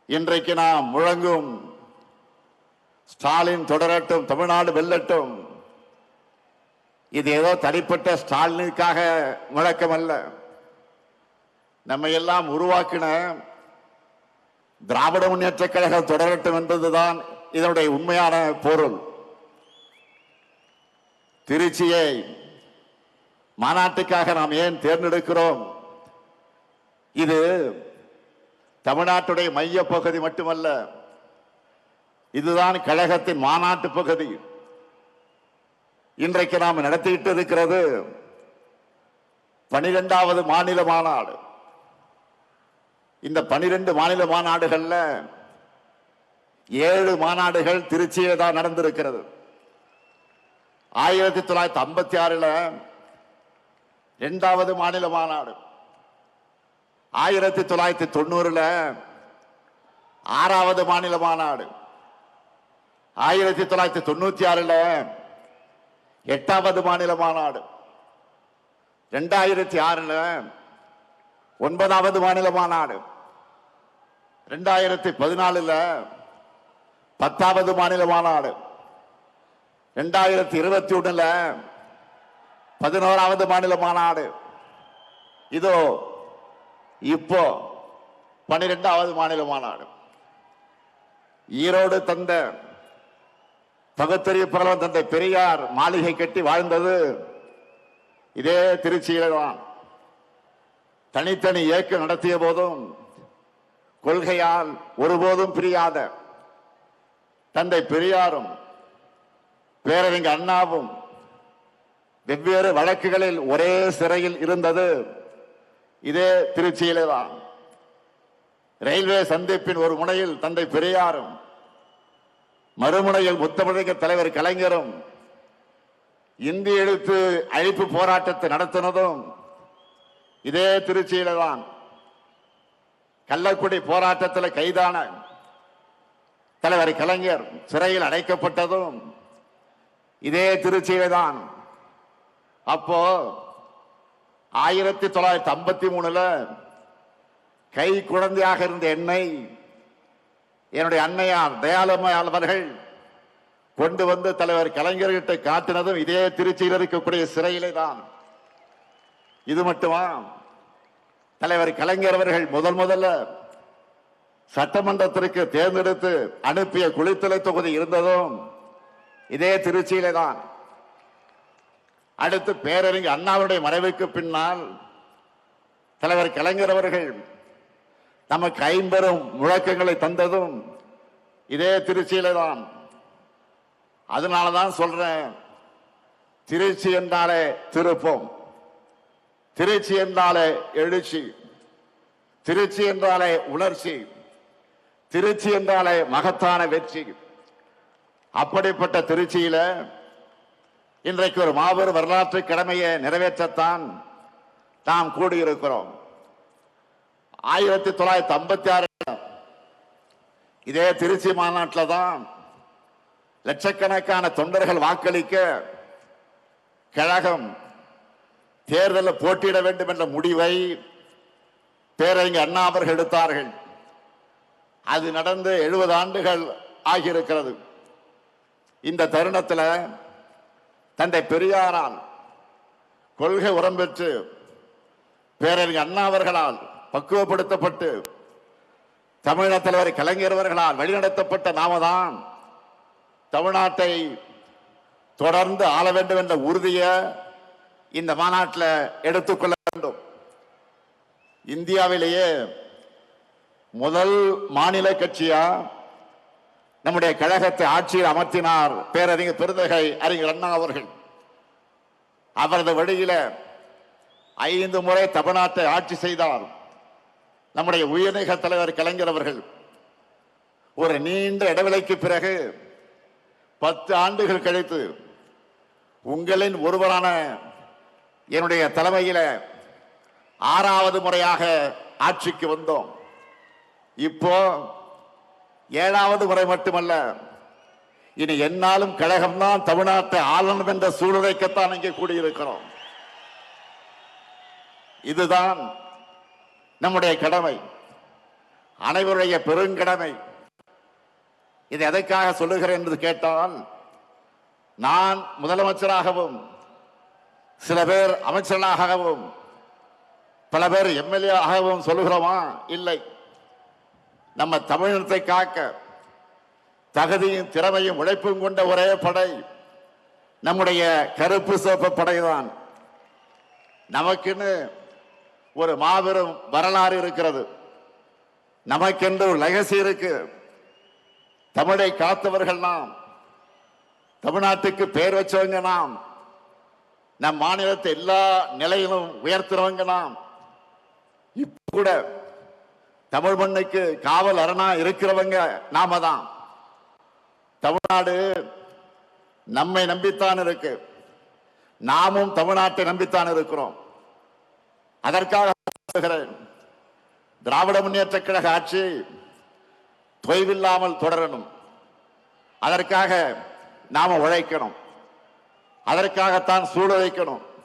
இன்றைக்கு நாம் முழங்கும் ஸ்டாலின் தொடரட்டும், தமிழ்நாடு வெல்லட்டும், இது ஏதோ தனிப்பட்ட ஸ்டாலினுக்காக முழக்கம் அல்ல. நம்ம எல்லாம் உருவாக்கின திராவிட முன்னேற்ற கழகம் தொடரட்டும் என்பதுதான் இதனுடைய உண்மையான பொருள். திருச்சியை மாநாட்டுக்காக நாம் ஏன் தேர்ந்தெடுக்கிறோம்? இது தமிழ்நாட்டுடைய மைய பகுதி மட்டுமல்ல, இதுதான் கழகத்தின் மாநாட்டு பகுதி. இன்றைக்கு நாம் நடத்திட்டு இருக்கிறது 12வது மாநில மாநாடு. இந்த 12 மாநில மாநாடுகள்ல 7 மாநாடுகள் திருச்சியில தான் நடந்திருக்கிறது. 1956 2வது மாநில மாநாடு, 1990 6வது மாநில மாநாடு, 1996 8வது மாநில மாநாடு, 2006 9வது மாநில மாநாடு, 2014 10வது மாநில மாநாடு, 2021 11வது மாநில மாநாடு, இதோ இப்போ 12வது மாநில மாநாடு. ஈரோடு தந்த பகுத்தறிவு புரவலர் தந்தை பெரியார் மாளிகை கட்டி வாழ்ந்தது இதே திருச்சியில தான். தனித்தனி இயக்கம் நடத்திய போதும் கொள்கையால் ஒருபோதும் பிரியாத தந்தை பெரியாரும் பேரறிஞர் அண்ணாவும் வெவ்வேறு வழக்குகளில் ஒரே சிறையில் இருந்தது இதே திருச்சியிலே தான். ரயில்வே சந்திப்பின் ஒரு முனையில் தந்தை பெரியாரும் மறுமுனையில் முத்தமிழக தலைவர் கலைஞரும் இந்தி எழுத்து அழிப்பு போராட்டத்தை நடத்தினதும் இதே திருச்சியில தான். கள்ளக்குடி போராட்டத்தில் கைதான தலைவர் கலைஞர் சிறையில் அடைக்கப்பட்டதும் இதே திருச்சியில தான். அப்போ 1953 கை குழந்தையாக இருந்த என்னை என்னுடைய அன்னையார் தயாளம்மையார் அவர்கள் கொண்டு வந்து தலைவர் கலைஞர்கிட்ட காட்டினதும் இதே திருச்சியில் இருக்கக்கூடிய சிறையிலே தான். இது மட்டுமா, தலைவர் கலைஞர் அவர்கள் முதல்ல சட்டமன்றத்திற்கு தேர்ந்தெடுத்து அனுப்பிய குளித்தலை தொகுதி இருந்ததும் இதே திருச்சியிலே தான். அடுத்து பேரறிஞர் அண்ணாவுடைய மறைவுக்கு பின்னால் தலைவர் கலைஞர் அவர்கள் நமக்கு 50 முழக்கங்களை தந்ததும் இதே திருச்சியில தான். அதனாலதான் சொல்றேன், திருச்சி என்றாலே திருப்பம், திருச்சி என்றாலே எழுச்சி, திருச்சி என்றாலே உணர்ச்சி, திருச்சி என்றாலே மகத்தான வெற்றி. அப்படிப்பட்ட திருச்சியில இன்றைக்கு ஒரு மாபெரும் வரலாற்று கடமையை நிறைவேற்றத்தான் நாம் கூடியிருக்கிறோம். 1956 இதே திருச்சி மாநாட்டில் தான் லட்சக்கணக்கான தொண்டர்கள் வாக்களிக்க கழகம் தேர்தலில் போட்டியிட வேண்டும் என்ற முடிவை பேரறிஞர் அண்ணா அவர்கள் எடுத்தார்கள். அது நடந்து 70 ஆண்டுகள் ஆகியிருக்கிறது. இந்த தருணத்தில் தந்தை பெரியாரால் கொள்கை உரம் பெற்று பேரறிஞர் அண்ணா அவர்களால் பக்குவப்படுத்தப்பட்டு தமிழக தலைவர் கலைஞர் அவர்களால் வழிநடத்தப்பட்ட நாம தான் தமிழ்நாட்டை தொடர்ந்து ஆள வேண்டும் என்ற உறுதியை இந்த மாநாட்டில் எடுத்துக்கொள்ள வேண்டும். இந்தியாவிலேயே முதல் மாநில கட்சியா நம்முடைய கழகத்தை ஆட்சியில் அமர்த்தினார் பேரறிஞர் பெருந்தகை அறிஞர் அண்ணா அவர்கள். அவரது வழியில 5 முறை தமிழ்நாட்டை ஆட்சி செய்தார் நம்முடைய உயர்நீக தலைவர் கலைஞர் அவர்கள். ஒரு நீண்ட இடைவெளிக்கு பிறகு 10 ஆண்டுகள் கழித்து உங்களின் ஒருவரான என்னுடைய தலைமையில 6வது முறையாக ஆட்சிக்கு வந்தோம். இப்போ 7வது முறை மட்டுமல்ல, இனி என்னாலும் கழகம்தான் தமிழ்நாட்டை ஆளணும் என்ற சூழ்நிலைக்குத்தான் இங்கே கூடியிருக்கிறோம். இதுதான் நம்முடைய கடமை. அனைவருடைய பெருங்கடமை. இது எதற்காக சொல்லுகிறேன் என்று கேட்டால், நான் முதலமைச்சராகவும் சில பேர் அமைச்சர்களாகவும் பல பேர் எம்எல்ஏ ஆகவும் சொல்லுகிறோமா? இல்லை. நம்ம தமிழினத்தை காக்க தகுதியும் திறமையும் உழைப்பும் கொண்ட ஒரே படை நம்முடைய கருப்பு சிவப்பு படைதான். நமக்குன்னு ஒரு மாபெரும் வரலாறு இருக்கிறது. நமக்கென்று ஒரு லெகசி இருக்கு. தமிழை காத்தவர்கள் நாம், தமிழ்நாட்டுக்கு பெயர் வச்சவங்க நாம், நம் மாநிலத்தை எல்லா நிலையிலும் உயர்த்துறவங்க நாம். இப்ப கூட தமிழ் மண்ணுக்கு காவல் அரணா இருக்கிறவங்க நாம தான். தமிழ்நாடு நம்மை நம்பித்தான் இருக்கு. நாமும் தமிழ்நாட்டை நம்பித்தான் இருக்கிறோம். அதற்காக திராவிட முன்னேற்ற கழக ஆட்சி தொய்வில்லாமல் தொடரணும். அதற்காக நாம உழைக்கணும். அதற்காகத்தான் சூழலைக்கணும்.